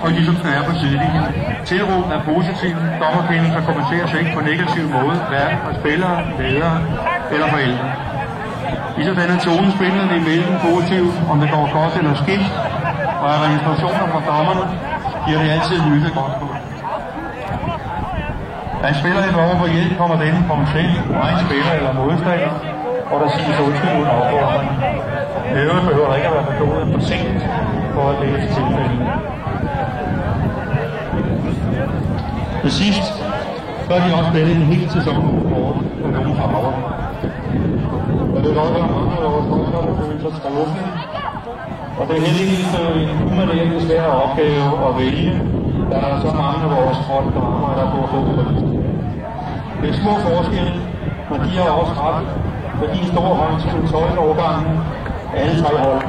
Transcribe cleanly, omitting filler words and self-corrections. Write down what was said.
og ligesom den er på sidelinjen. Tilråb er positiv, dommerkendelser kommenteres ikke på negativ måde, hverken fra spillere, ledere eller forældre. I sådan en tone spiller det imellem positivt, om det går godt eller skidt, og er der instruktioner fra dommerne, giver det altid lyttet godt på. Da en spiller i behov for hjælp kommer denne på en selv, egen spiller eller modstander, og der siges undskyld uden opfordring. Øvrigt behøver der ikke at være forstået for sent for at læse tilfælde. Til sidst, så er de også spillet en hel sæson på nogle farver. Og det er godt, at mange af vores spillere der føler sig truffet. Og det er heldigvis en umanerlig svær opgave at vælge, da der er så mange af vores hold, der arbejder på at få det. Det er små forskelle, men de har også ret, fordi en stor hånd til 12 årgangen alle 3 hold.